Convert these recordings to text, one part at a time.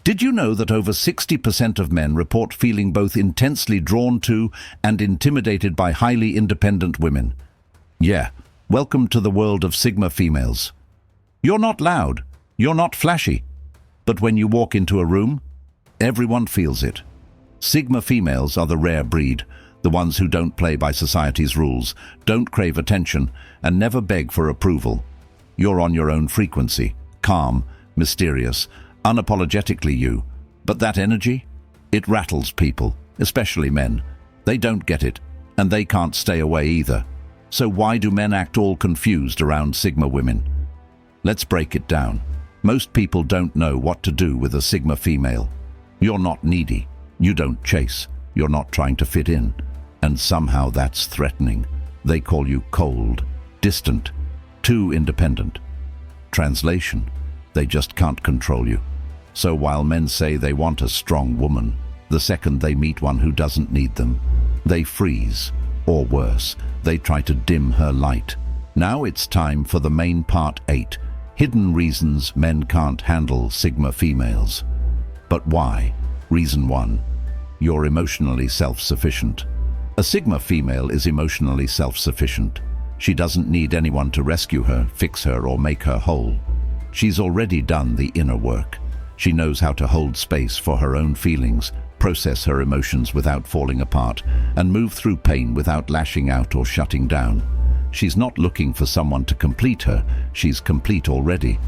Did you know that over 60% of men report feeling both intensely drawn to and intimidated by highly independent women? Yeah, welcome to the world of Sigma females. You're not loud, you're not flashy, but when you walk into a room, everyone feels it. Sigma females are the rare breed, the ones who don't play by society's rules, don't crave attention, and never beg for approval. You're on your own frequency, calm, mysterious, unapologetically you. But that energy? It rattles people, especially men. They don't get it, and they can't stay away either. So why do men act all confused around Sigma women? Let's break it down. Most people don't know what to do with a Sigma female. You're not needy. You don't chase. You're not trying to fit in. And somehow that's threatening. They call you cold, distant, too independent. Translation: they just can't control you. So while men say they want a strong woman, the second they meet one who doesn't need them, they freeze. Or worse, they try to dim her light. Now it's time for the main part 8. Hidden reasons men can't handle Sigma females. But why? Reason 1. You're emotionally self-sufficient. A Sigma female is emotionally self-sufficient. She doesn't need anyone to rescue her, fix her, or make her whole. She's already done the inner work. She knows how to hold space for her own feelings, process her emotions without falling apart, and move through pain without lashing out or shutting down. She's not looking for someone to complete her, she's complete already.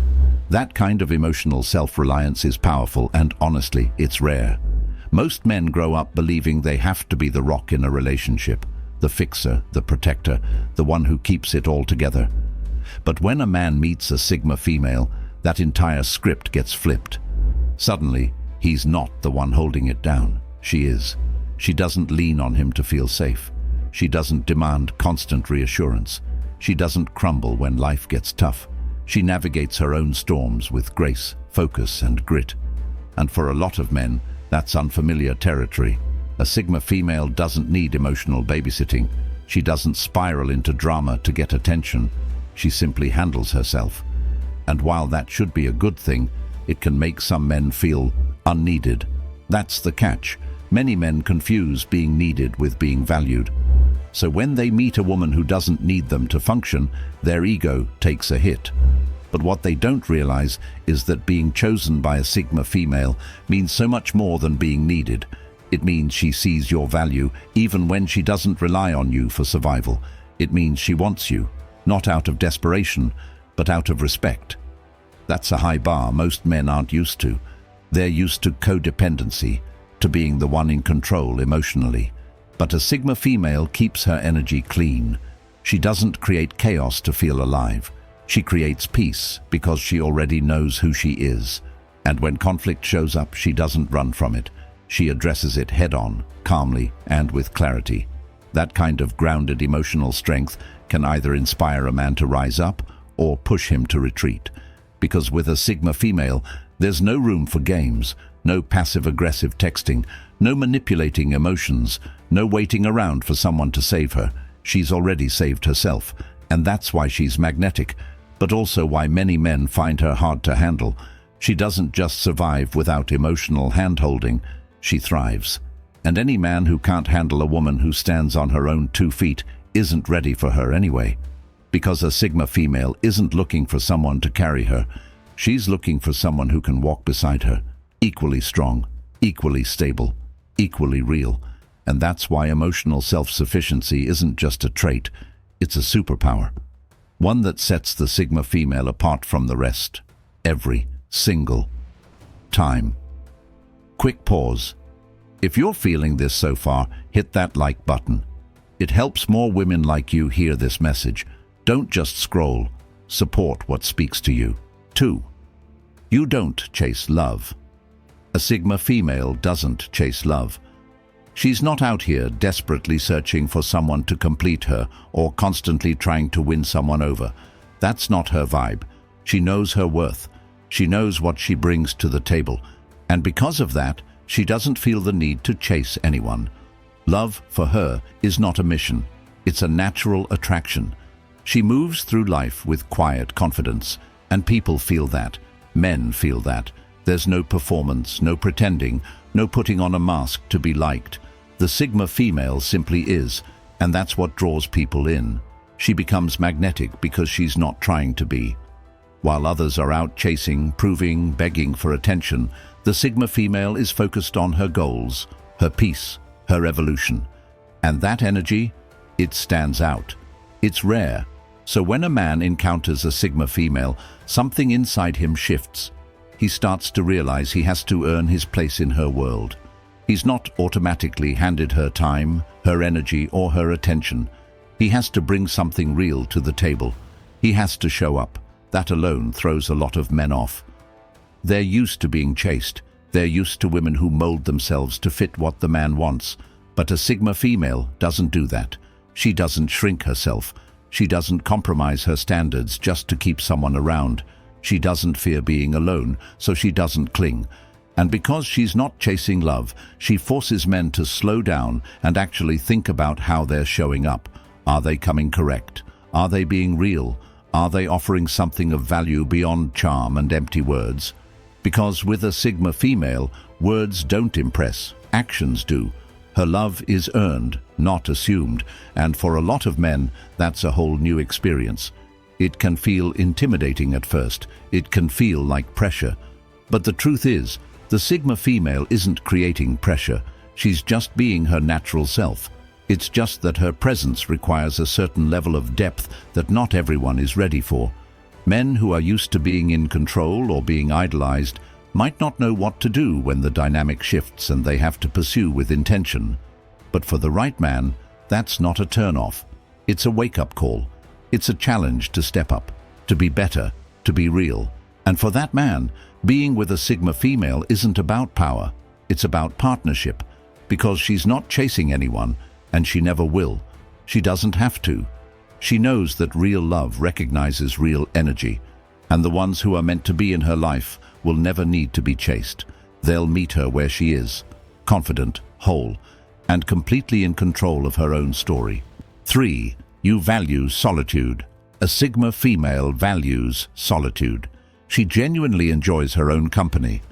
That kind of emotional self-reliance is powerful, and honestly, it's rare. Most men grow up believing they have to be the rock in a relationship, the fixer, the protector, the one who keeps it all together. But when a man meets a Sigma female, that entire script gets flipped. Suddenly, he's not the one holding it down. She is. She doesn't lean on him to feel safe. She doesn't demand constant reassurance. She doesn't crumble when life gets tough. She navigates her own storms with grace, focus, and grit. And for a lot of men, that's unfamiliar territory. A Sigma female doesn't need emotional babysitting. She doesn't spiral into drama to get attention. She simply handles herself. And while that should be a good thing, it can make some men feel unneeded. That's the catch. Many men confuse being needed with being valued. So when they meet a woman who doesn't need them to function, their ego takes a hit. But what they don't realize is that being chosen by a Sigma female means so much more than being needed. It means she sees your value even when she doesn't rely on you for survival. It means she wants you, not out of desperation, but out of respect. That's a high bar most men aren't used to. They're used to codependency, to being the one in control emotionally. But a Sigma female keeps her energy clean. She doesn't create chaos to feel alive. She creates peace because she already knows who she is. And when conflict shows up, she doesn't run from it. She addresses it head-on, calmly, and with clarity. That kind of grounded emotional strength can either inspire a man to rise up or push him to retreat. Because with a Sigma female, there's no room for games, no passive-aggressive texting, no manipulating emotions, no waiting around for someone to save her. She's already saved herself, and that's why she's magnetic, but also why many men find her hard to handle. She doesn't just survive without emotional hand-holding, she thrives. And any man who can't handle a woman who stands on her own 2 feet isn't ready for her anyway. Because a Sigma female isn't looking for someone to carry her. She's looking for someone who can walk beside her, equally strong, equally stable, equally real. And that's why emotional self-sufficiency isn't just a trait, it's a superpower. One that sets the Sigma female apart from the rest, every single time. Quick pause. If you're feeling this so far, hit that like button. It helps more women like you hear this message. Don't just scroll. Support what speaks to you. 2. You don't chase love. A Sigma female doesn't chase love. She's not out here desperately searching for someone to complete her or constantly trying to win someone over. That's not her vibe. She knows her worth. She knows what she brings to the table. And because of that, she doesn't feel the need to chase anyone. Love, for her, is not a mission. It's a natural attraction. She moves through life with quiet confidence, and people feel that. Men feel that. There's no performance, no pretending, no putting on a mask to be liked. The Sigma female simply is, and that's what draws people in. She becomes magnetic because she's not trying to be. While others are out chasing, proving, begging for attention, the Sigma female is focused on her goals, her peace, her evolution. And that energy, it stands out. It's rare. So when a man encounters a Sigma female, something inside him shifts. He starts to realize he has to earn his place in her world. He's not automatically handed her time, her energy, or her attention. He has to bring something real to the table. He has to show up. That alone throws a lot of men off. They're used to being chased. They're used to women who mold themselves to fit what the man wants. But a Sigma female doesn't do that. She doesn't shrink herself. She doesn't compromise her standards just to keep someone around. She doesn't fear being alone, so she doesn't cling. And because she's not chasing love, she forces men to slow down and actually think about how they're showing up. Are they coming correct? Are they being real? Are they offering something of value beyond charm and empty words? Because with a Sigma female, words don't impress, actions do. Her love is earned, not assumed, and for a lot of men, that's a whole new experience. It can feel intimidating at first. It can feel like pressure. But the truth is, the Sigma female isn't creating pressure. She's just being her natural self. It's just that her presence requires a certain level of depth that not everyone is ready for. Men who are used to being in control or being idolized might not know what to do when the dynamic shifts and they have to pursue with intention. But for the right man, that's not a turn-off. It's a wake-up call. It's a challenge to step up, to be better, to be real. And for that man, being with a Sigma female isn't about power. It's about partnership, because she's not chasing anyone, and she never will. She doesn't have to. She knows that real love recognizes real energy, and the ones who are meant to be in her life will never need to be chased. They'll meet her where she is, confident, whole, and completely in control of her own story. 3. You value solitude. A Sigma female values solitude. She genuinely enjoys her own company.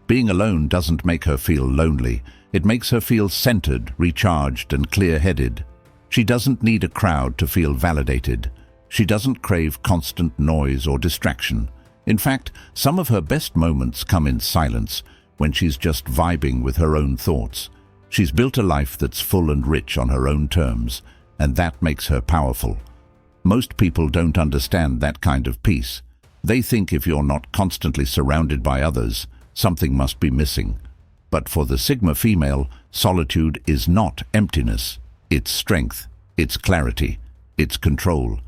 Being alone doesn't make her feel lonely. It makes her feel centered, recharged, and clear-headed. She doesn't need a crowd to feel validated. She doesn't crave constant noise or distraction. In fact, some of her best moments come in silence, when she's just vibing with her own thoughts. She's built a life that's full and rich on her own terms, and that makes her powerful. Most people don't understand that kind of peace. They think if you're not constantly surrounded by others, something must be missing. But for the Sigma female, solitude is not emptiness. It's strength, it's clarity, it's control.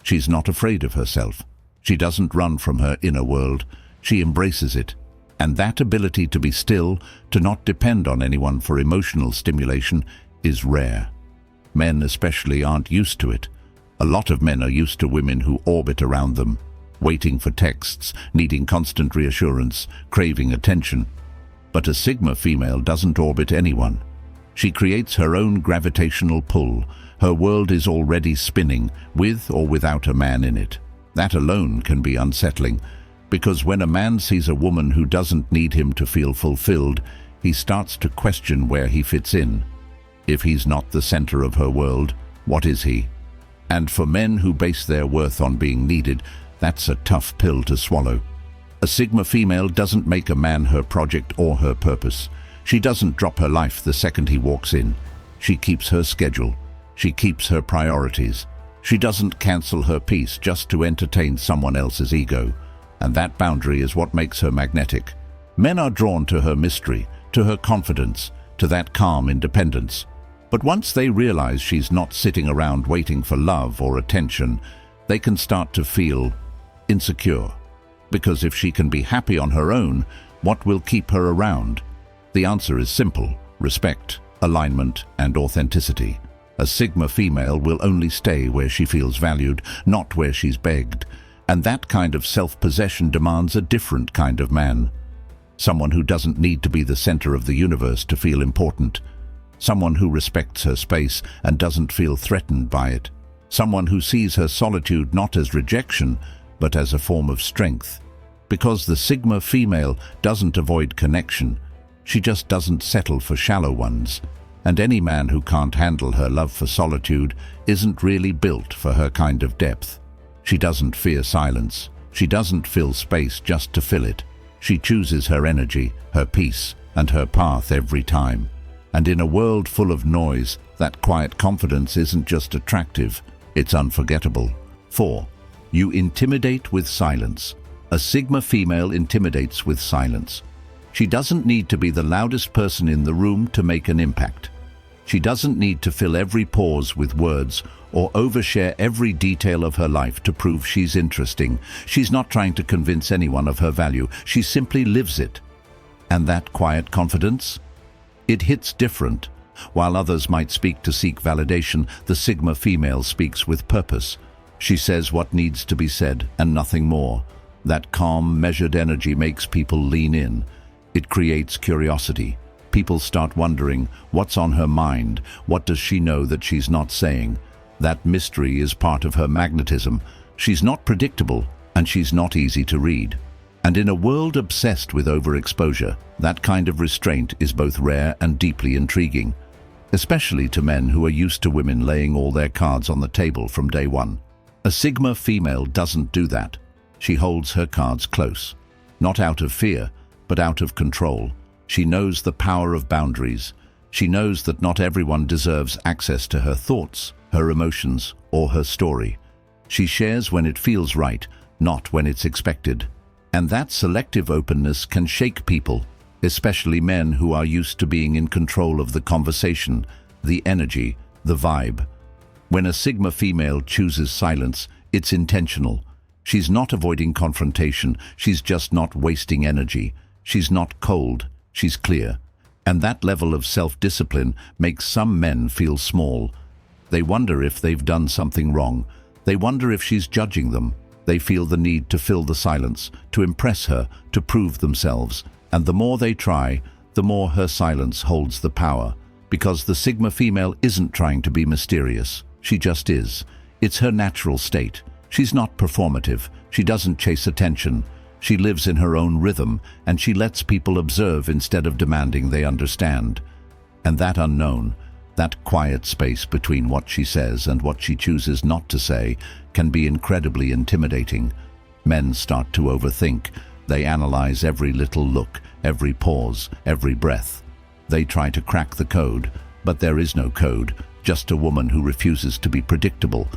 She's not afraid of herself. She doesn't run from her inner world. She embraces it. And that ability to be still, to not depend on anyone for emotional stimulation, is rare. Men especially aren't used to it. A lot of men are used to women who orbit around them, waiting for texts, needing constant reassurance, craving attention. But a Sigma female doesn't orbit anyone. She creates her own gravitational pull. Her world is already spinning, with or without a man in it. That alone can be unsettling, because when a man sees a woman who doesn't need him to feel fulfilled, he starts to question where he fits in. If he's not the center of her world, what is he? And for men who base their worth on being needed, that's a tough pill to swallow. A Sigma female doesn't make a man her project or her purpose. She doesn't drop her life the second he walks in. She keeps her schedule. She keeps her priorities. She doesn't cancel her peace just to entertain someone else's ego. And that boundary is what makes her magnetic. Men are drawn to her mystery, to her confidence, to that calm independence. But once they realize she's not sitting around waiting for love or attention, they can start to feel insecure. Because if she can be happy on her own, what will keep her around? The answer is simple: respect, alignment, and authenticity. A Sigma female will only stay where she feels valued, not where she's begged. And that kind of self-possession demands a different kind of man. Someone who doesn't need to be the center of the universe to feel important. Someone who respects her space and doesn't feel threatened by it. Someone who sees her solitude not as rejection, but as a form of strength. Because the Sigma female doesn't avoid connection. She just doesn't settle for shallow ones. And any man who can't handle her love for solitude isn't really built for her kind of depth. She doesn't fear silence. She doesn't fill space just to fill it. She chooses her energy, her peace, and her path every time. And in a world full of noise, that quiet confidence isn't just attractive, it's unforgettable. 4. You intimidate with silence. A Sigma female intimidates with silence. She doesn't need to be the loudest person in the room to make an impact. She doesn't need to fill every pause with words or overshare every detail of her life to prove she's interesting. She's not trying to convince anyone of her value. She simply lives it. And that quiet confidence? It hits different. While others might speak to seek validation, the Sigma female speaks with purpose. She says what needs to be said and nothing more. That calm, measured energy makes people lean in. It creates curiosity. People start wondering, what's on her mind? What does she know that she's not saying? That mystery is part of her magnetism. She's not predictable, and she's not easy to read. And in a world obsessed with overexposure, that kind of restraint is both rare and deeply intriguing, especially to men who are used to women laying all their cards on the table from day one. A Sigma female doesn't do that. She holds her cards close, not out of fear, but out of control. She knows the power of boundaries. She knows that not everyone deserves access to her thoughts, her emotions, or her story. She shares when it feels right, not when it's expected. And that selective openness can shake people, especially men who are used to being in control of the conversation, the energy, the vibe. When a Sigma female chooses silence, it's intentional. She's not avoiding confrontation, she's just not wasting energy. She's not cold, she's clear. And that level of self-discipline makes some men feel small. They wonder if they've done something wrong. They wonder if she's judging them. They feel the need to fill the silence, to impress her, to prove themselves. And the more they try, the more her silence holds the power. Because the Sigma female isn't trying to be mysterious. She just is. It's her natural state. She's not performative. She doesn't chase attention. She lives in her own rhythm, and she lets people observe instead of demanding they understand. And that unknown, that quiet space between what she says and what she chooses not to say, can be incredibly intimidating. Men start to overthink. They analyze every little look, every pause, every breath. They try to crack the code, but there is no code, just a woman who refuses to be predictable.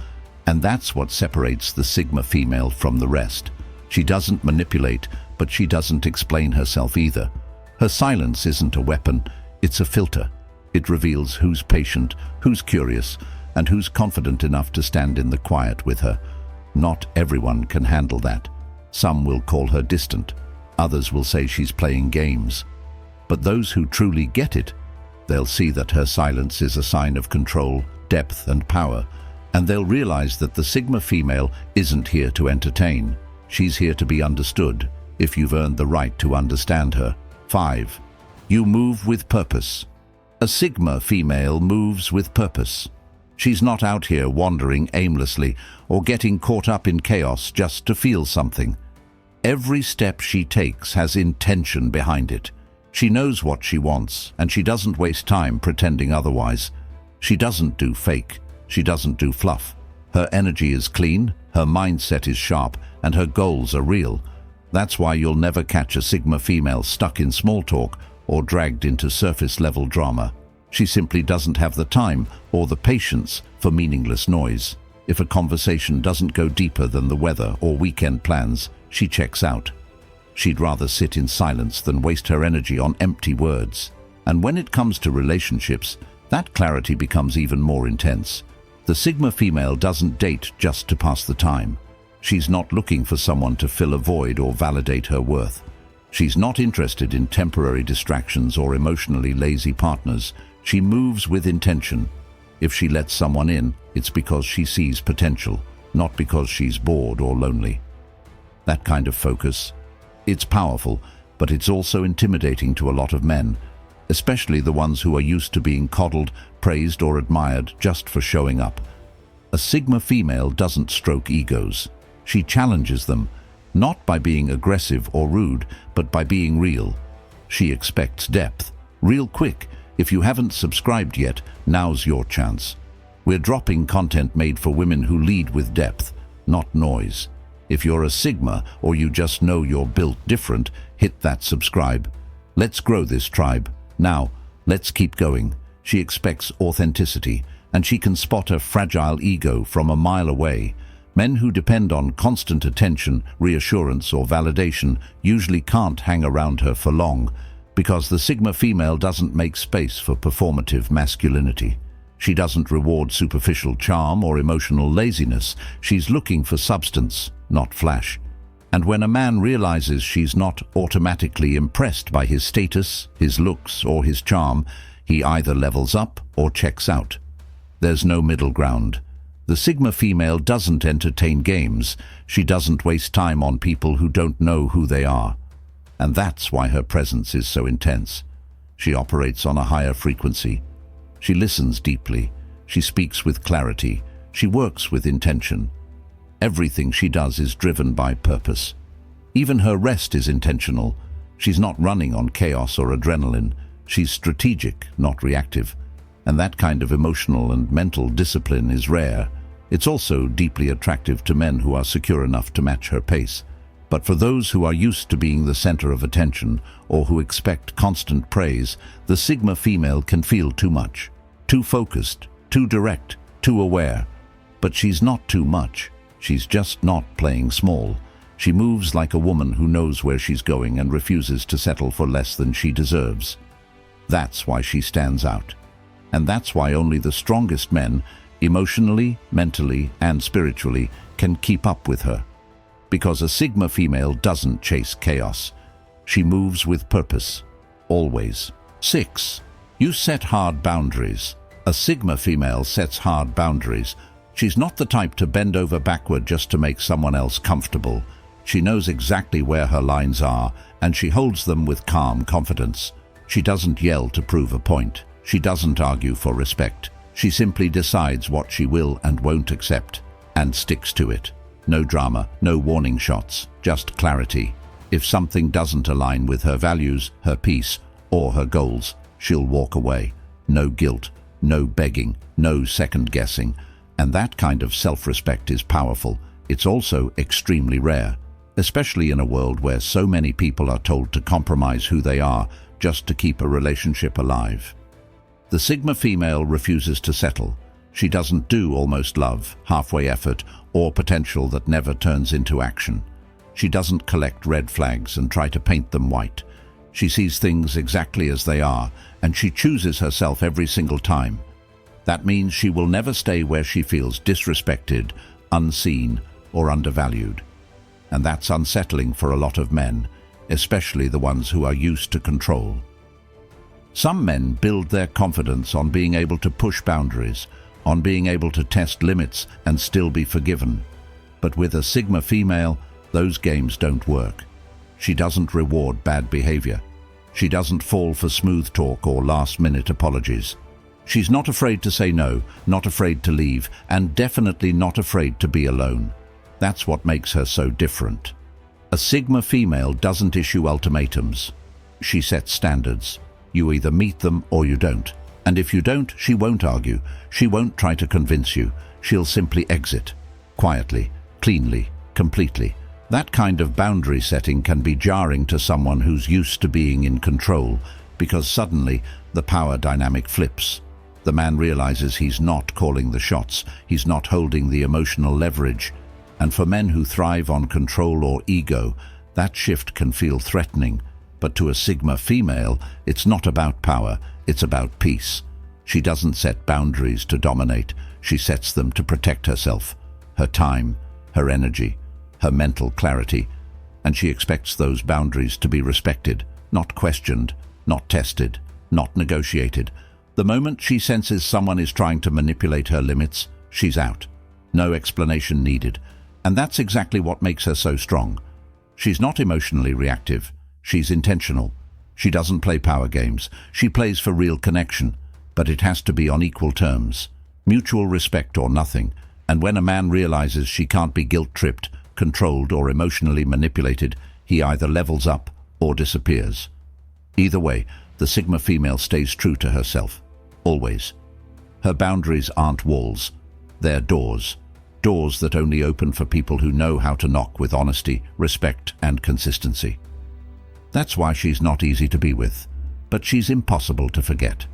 And that's what separates the Sigma female from the rest. She doesn't manipulate, but she doesn't explain herself either. Her silence isn't a weapon, it's a filter. It reveals who's patient, who's curious, and who's confident enough to stand in the quiet with her. Not everyone can handle that. Some will call her distant. Others will say she's playing games. But those who truly get it, they'll see that her silence is a sign of control, depth, and power. And they'll realize that the Sigma female isn't here to entertain. She's here to be understood, if you've earned the right to understand her. 5. You move with purpose. A Sigma female moves with purpose. She's not out here wandering aimlessly or getting caught up in chaos just to feel something. Every step she takes has intention behind it. She knows what she wants, and she doesn't waste time pretending otherwise. She doesn't do fake. She doesn't do fluff. Her energy is clean, her mindset is sharp, and her goals are real. That's why you'll never catch a Sigma female stuck in small talk or dragged into surface-level drama. She simply doesn't have the time or the patience for meaningless noise. If a conversation doesn't go deeper than the weather or weekend plans, she checks out. She'd rather sit in silence than waste her energy on empty words. And when it comes to relationships, that clarity becomes even more intense. The Sigma female doesn't date just to pass the time. She's not looking for someone to fill a void or validate her worth. She's not interested in temporary distractions or emotionally lazy partners. She moves with intention. If she lets someone in, it's because she sees potential, not because she's bored or lonely. That kind of focus, it's powerful, but it's also intimidating to a lot of men, especially the ones who are used to being coddled, praised, or admired just for showing up. A Sigma female doesn't stroke egos. She challenges them. not by being aggressive or rude, but by being real. She expects depth. Real quick. If you haven't subscribed yet, now's your chance. We're dropping content made for women who lead with depth, not noise. If you're a Sigma or you just know you're built different, hit that subscribe. Let's grow this tribe. Now, let's keep going. She expects authenticity, and she can spot a fragile ego from a mile away. Men who depend on constant attention, reassurance, or validation usually can't hang around her for long, because the Sigma female doesn't make space for performative masculinity. She doesn't reward superficial charm or emotional laziness. She's looking for substance, not flash. And when a man realizes she's not automatically impressed by his status, his looks, or his charm, he either levels up or checks out. There's no middle ground. The Sigma female doesn't entertain games. She doesn't waste time on people who don't know who they are. And that's why her presence is so intense. She operates on a higher frequency. She listens deeply. She speaks with clarity. She works with intention. Everything she does is driven by purpose. Even her rest is intentional. She's not running on chaos or adrenaline. She's strategic, not reactive. And that kind of emotional and mental discipline is rare. It's also deeply attractive to men who are secure enough to match her pace. But for those who are used to being the center of attention or who expect constant praise, the Sigma female can feel too much. Too focused, too direct, too aware. But she's not too much. She's just not playing small. She moves like a woman who knows where she's going and refuses to settle for less than she deserves. That's why she stands out. And that's why only the strongest men, emotionally, mentally, and spiritually, can keep up with her. Because a Sigma female doesn't chase chaos. She moves with purpose. Always. 6. You set hard boundaries. A Sigma female sets hard boundaries. She's not the type to bend over backward just to make someone else comfortable. She knows exactly where her lines are, and she holds them with calm confidence. She doesn't yell to prove a point. She doesn't argue for respect. She simply decides what she will and won't accept, and sticks to it. No drama, no warning shots, just clarity. If something doesn't align with her values, her peace, or her goals, she'll walk away. No guilt, no begging, no second-guessing. And that kind of self-respect is powerful. It's also extremely rare, especially in a world where so many people are told to compromise who they are just to keep a relationship alive. The Sigma female refuses to settle. She doesn't do almost love, halfway effort, or potential that never turns into action. She doesn't collect red flags and try to paint them white. She sees things exactly as they are, and she chooses herself every single time. That means she will never stay where she feels disrespected, unseen, or undervalued. And that's unsettling for a lot of men, especially the ones who are used to control. Some men build their confidence on being able to push boundaries, on being able to test limits and still be forgiven. But with a Sigma female, those games don't work. She doesn't reward bad behavior. She doesn't fall for smooth talk or last-minute apologies. She's not afraid to say no, not afraid to leave, and definitely not afraid to be alone. That's what makes her so different. A Sigma female doesn't issue ultimatums. She sets standards. You either meet them or you don't. And if you don't, she won't argue. She won't try to convince you. She'll simply exit. Quietly, cleanly, completely. That kind of boundary setting can be jarring to someone who's used to being in control, because suddenly the power dynamic flips. The man realizes he's not calling the shots. He's not holding the emotional leverage. And for men who thrive on control or ego, that shift can feel threatening. But to a Sigma female, it's not about power, it's about peace. She doesn't set boundaries to dominate, she sets them to protect herself, her time, her energy, her mental clarity, and she expects those boundaries to be respected, not questioned, not tested, not negotiated. The moment she senses someone is trying to manipulate her limits, she's out. No explanation needed. And that's exactly what makes her so strong. She's not emotionally reactive. She's intentional. She doesn't play power games. She plays for real connection, but it has to be on equal terms. Mutual respect or nothing. And when a man realizes she can't be guilt-tripped, controlled or emotionally manipulated, he either levels up or disappears. Either way, the Sigma female stays true to herself, always. Her boundaries aren't walls, they're doors. Doors that only open for people who know how to knock with honesty, respect, and consistency. That's why she's not easy to be with, but she's impossible to forget.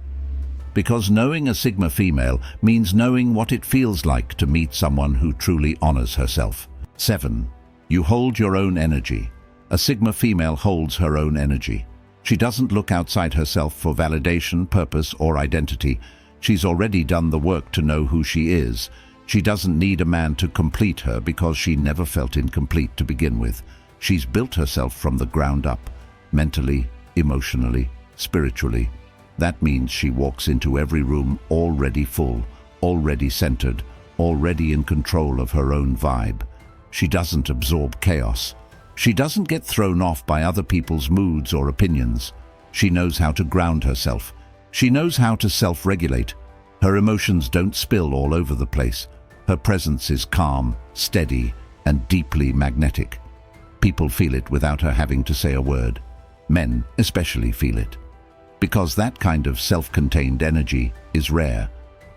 Because knowing a Sigma female means knowing what it feels like to meet someone who truly honors herself. 7. You hold your own energy. A Sigma female holds her own energy. She doesn't look outside herself for validation, purpose, or identity. She's already done the work to know who she is. She doesn't need a man to complete her because she never felt incomplete to begin with. She's built herself from the ground up, mentally, emotionally, spiritually. That means she walks into every room already full, already centered, already in control of her own vibe. She doesn't absorb chaos. She doesn't get thrown off by other people's moods or opinions. She knows how to ground herself. She knows how to self-regulate. Her emotions don't spill all over the place. Her presence is calm, steady, and deeply magnetic. People feel it without her having to say a word. Men especially feel it. Because that kind of self-contained energy is rare.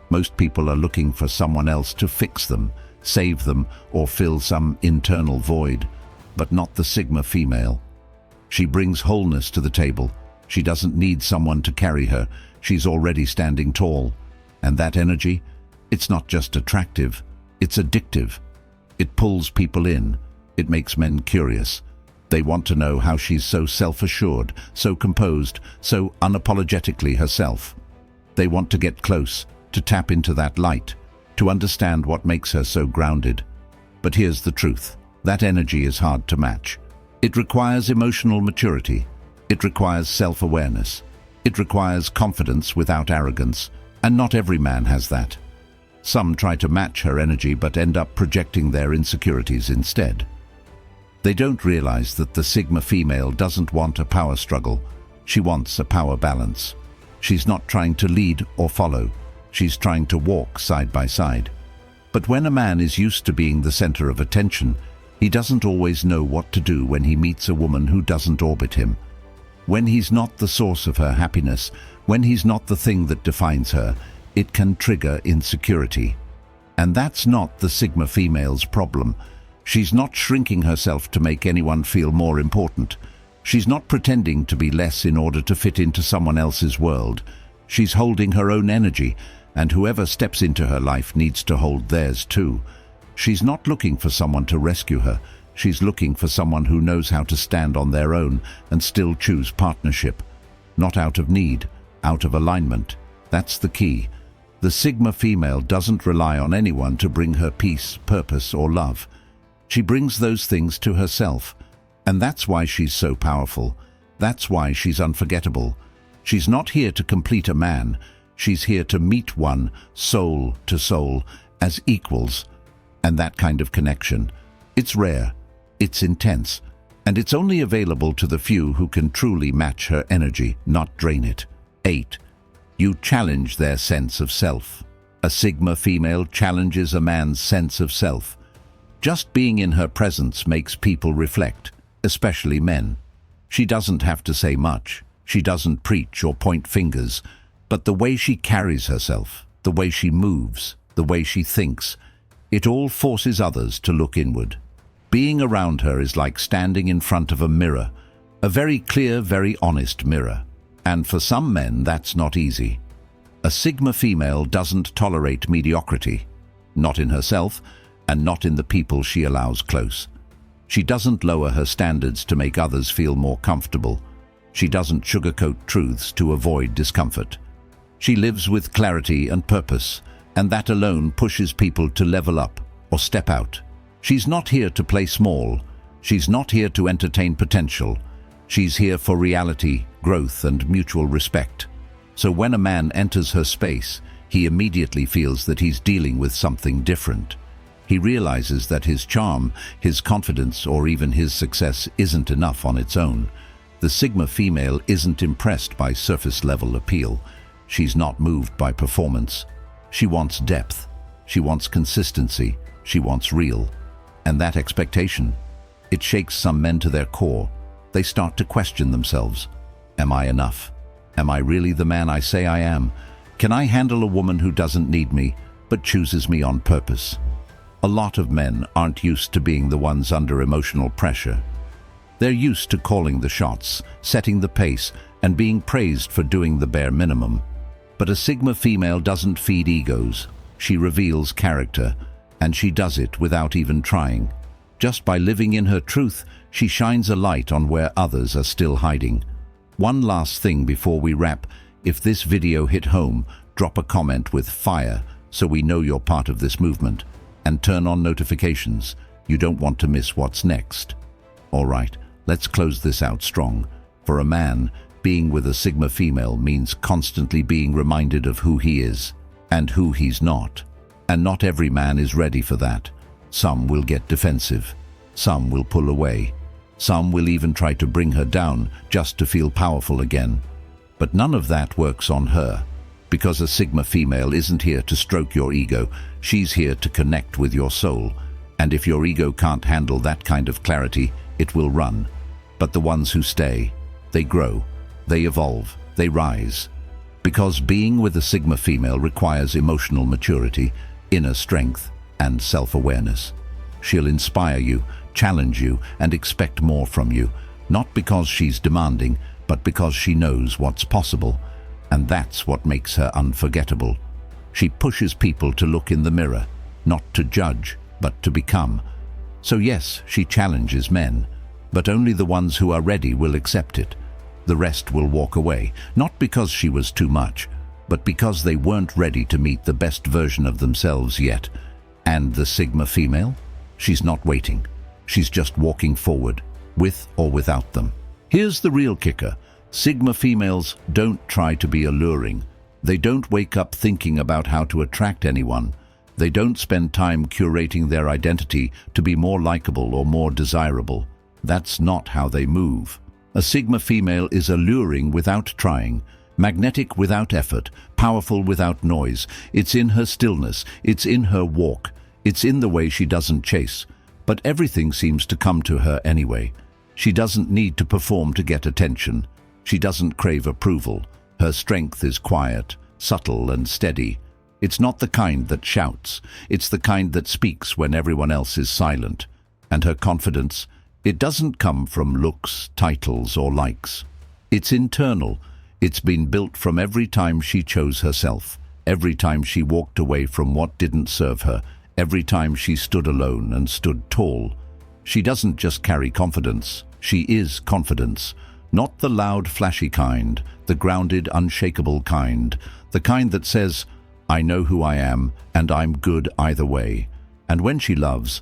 Most people are looking for someone else to fix them, save them, or fill some internal void, but not the Sigma female. She brings wholeness to the table. She doesn't need someone to carry her. She's already standing tall. And that energy, it's not just attractive, it's addictive. It pulls people in. It makes men curious. They want to know how she's so self-assured, so composed, so unapologetically herself. They want to get close, to tap into that light, to understand what makes her so grounded. But here's the truth. That energy is hard to match. It requires emotional maturity. It requires self-awareness. It requires confidence without arrogance, and not every man has that. Some try to match her energy but end up projecting their insecurities instead. They don't realize that the Sigma female doesn't want a power struggle. She wants a power balance. She's not trying to lead or follow. She's trying to walk side by side. But when a man is used to being the center of attention, he doesn't always know what to do when he meets a woman who doesn't orbit him. When he's not the source of her happiness, when he's not the thing that defines her, it can trigger insecurity. And that's not the Sigma female's problem. She's not shrinking herself to make anyone feel more important. She's not pretending to be less in order to fit into someone else's world. She's holding her own energy, and whoever steps into her life needs to hold theirs too. She's not looking for someone to rescue her. She's looking for someone who knows how to stand on their own and still choose partnership. Not out of need, out of alignment. That's the key. The Sigma female doesn't rely on anyone to bring her peace, purpose, or love. She brings those things to herself. And that's why she's so powerful. That's why she's unforgettable. She's not here to complete a man. She's here to meet one, soul to soul, as equals. And that kind of connection, it's rare, it's intense, and it's only available to the few who can truly match her energy, not drain it. 8. You challenge their sense of self. A Sigma female challenges a man's sense of self. Just being in her presence makes people reflect, especially men. She doesn't have to say much. She doesn't preach or point fingers. But the way she carries herself, the way she moves, the way she thinks, it all forces others to look inward. Being around her is like standing in front of a mirror, a very clear, very honest mirror. And for some men, that's not easy. A Sigma female doesn't tolerate mediocrity, not in herself, and not in the people she allows close. She doesn't lower her standards to make others feel more comfortable. She doesn't sugarcoat truths to avoid discomfort. She lives with clarity and purpose, and that alone pushes people to level up or step out. She's not here to play small. She's not here to entertain potential. She's here for reality, growth, and mutual respect. So when a man enters her space, he immediately feels that he's dealing with something different. He realizes that his charm, his confidence, or even his success isn't enough on its own. The Sigma female isn't impressed by surface-level appeal. She's not moved by performance. She wants depth. She wants consistency. She wants real. And that expectation, it shakes some men to their core. They start to question themselves. Am I enough? Am I really the man I say I am? Can I handle a woman who doesn't need me, but chooses me on purpose? A lot of men aren't used to being the ones under emotional pressure. They're used to calling the shots, setting the pace, and being praised for doing the bare minimum. But a Sigma female doesn't feed egos. She reveals character, and she does it without even trying. Just by living in her truth, she shines a light on where others are still hiding. One last thing before we wrap. If this video hit home, drop a comment with fire so we know you're part of this movement. And turn on notifications. You don't want to miss what's next. All right, let's close this out strong. For a man, being with a Sigma female means constantly being reminded of who he is and who he's not. And not every man is ready for that. Some will get defensive. Some will pull away. Some will even try to bring her down just to feel powerful again. But none of that works on her. Because a Sigma female isn't here to stroke your ego, she's here to connect with your soul. And if your ego can't handle that kind of clarity, it will run. But the ones who stay, they grow, they evolve, they rise. Because being with a Sigma female requires emotional maturity, inner strength, and self-awareness. She'll inspire you, challenge you, and expect more from you, not because she's demanding, but because she knows what's possible. And that's what makes her unforgettable. She pushes people to look in the mirror, not to judge, but to become. So yes, she challenges men, but only the ones who are ready will accept it. The rest will walk away, not because she was too much, but because they weren't ready to meet the best version of themselves yet. And the Sigma female? She's not waiting. She's just walking forward, with or without them. Here's the real kicker. Sigma females don't try to be alluring. They don't wake up thinking about how to attract anyone. They don't spend time curating their identity to be more likable or more desirable. That's not how they move. A Sigma female is alluring without trying, magnetic without effort, powerful without noise. It's in her stillness, it's in her walk, it's in the way she doesn't chase. But everything seems to come to her anyway. She doesn't need to perform to get attention. She doesn't crave approval. Her strength is quiet, subtle and steady. It's not the kind that shouts. It's the kind that speaks when everyone else is silent. And her confidence, it doesn't come from looks, titles, or likes. It's internal. It's been built from every time she chose herself, every time she walked away from what didn't serve her, every time she stood alone and stood tall. She doesn't just carry confidence. She is confidence. Not the loud, flashy kind, the grounded, unshakable kind, the kind that says, I know who I am, and I'm good either way. And when she loves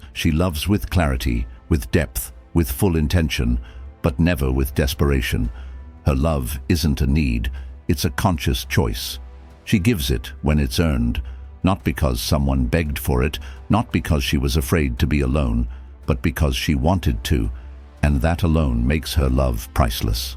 with clarity, with depth, with full intention, but never with desperation. Her love isn't a need, it's a conscious choice. She gives it when it's earned, not because someone begged for it, not because she was afraid to be alone, but because she wanted to, and that alone makes her love priceless.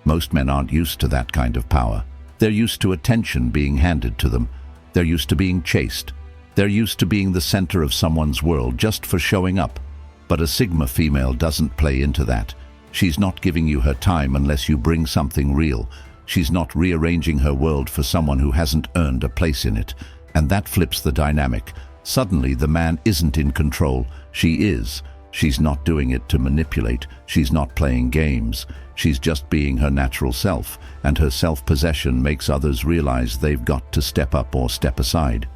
Most men aren't used to that kind of power. They're used to attention being handed to them. They're used to being chased. They're used to being the center of someone's world just for showing up. But a Sigma female doesn't play into that. She's not giving you her time unless you bring something real. She's not rearranging her world for someone who hasn't earned a place in it. And that flips the dynamic. Suddenly the man isn't in control. She is. She's not doing it to manipulate. She's not playing games. She's just being her natural self, and her self-possession makes others realize they've got to step up or step aside.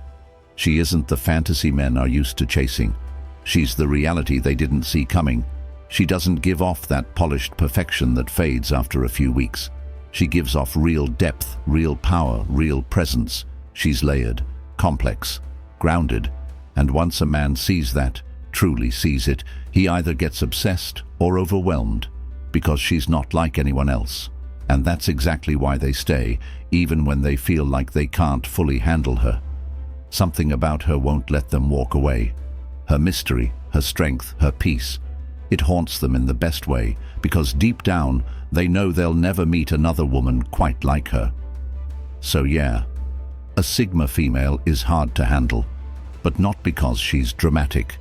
She isn't the fantasy men are used to chasing. She's the reality they didn't see coming. She doesn't give off that polished perfection that fades after a few weeks. She gives off real depth, real power, real presence. She's layered, complex, grounded, and once a man sees that, truly sees it, he either gets obsessed or overwhelmed, because she's not like anyone else. And that's exactly why they stay, even when they feel like they can't fully handle her. Something about her won't let them walk away. Her mystery, her strength, her peace. It haunts them in the best way, because deep down, they know they'll never meet another woman quite like her. So yeah, a Sigma female is hard to handle, but not because she's dramatic.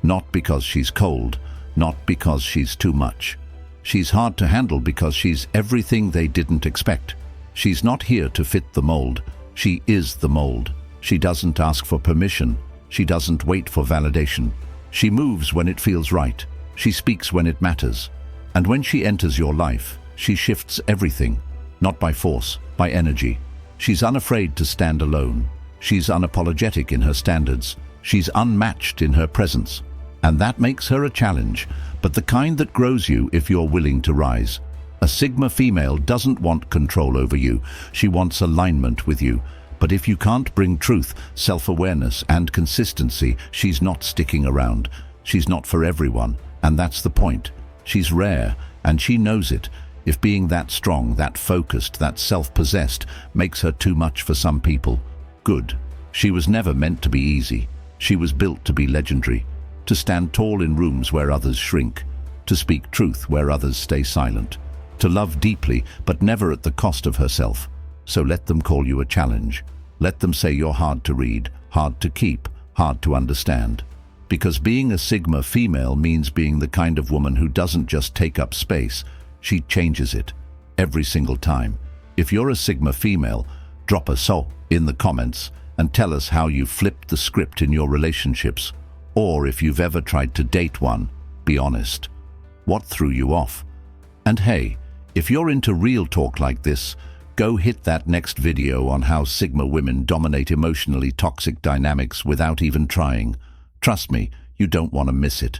Not because she's cold, not because she's too much. She's hard to handle because she's everything they didn't expect. She's not here to fit the mold. She is the mold. She doesn't ask for permission. She doesn't wait for validation. She moves when it feels right. She speaks when it matters. And when she enters your life, she shifts everything, not by force, by energy. She's unafraid to stand alone. She's unapologetic in her standards. She's unmatched in her presence. And that makes her a challenge, but the kind that grows you if you're willing to rise. A Sigma female doesn't want control over you. She wants alignment with you. But if you can't bring truth, self-awareness, and consistency, she's not sticking around. She's not for everyone, and that's the point. She's rare, and she knows it. If being that strong, that focused, that self-possessed makes her too much for some people, good. She was never meant to be easy. She was built to be legendary, to stand tall in rooms where others shrink, to speak truth where others stay silent, to love deeply but never at the cost of herself. So let them call you a challenge. Let them say you're hard to read, hard to keep, hard to understand. Because being a Sigma female means being the kind of woman who doesn't just take up space, she changes it every single time. If you're a Sigma female, drop a "so" in the comments and tell us how you flipped the script in your relationships. Or if you've ever tried to date one, be honest. What threw you off? And hey, if you're into real talk like this, go hit that next video on how Sigma women dominate emotionally toxic dynamics without even trying. Trust me, you don't want to miss it.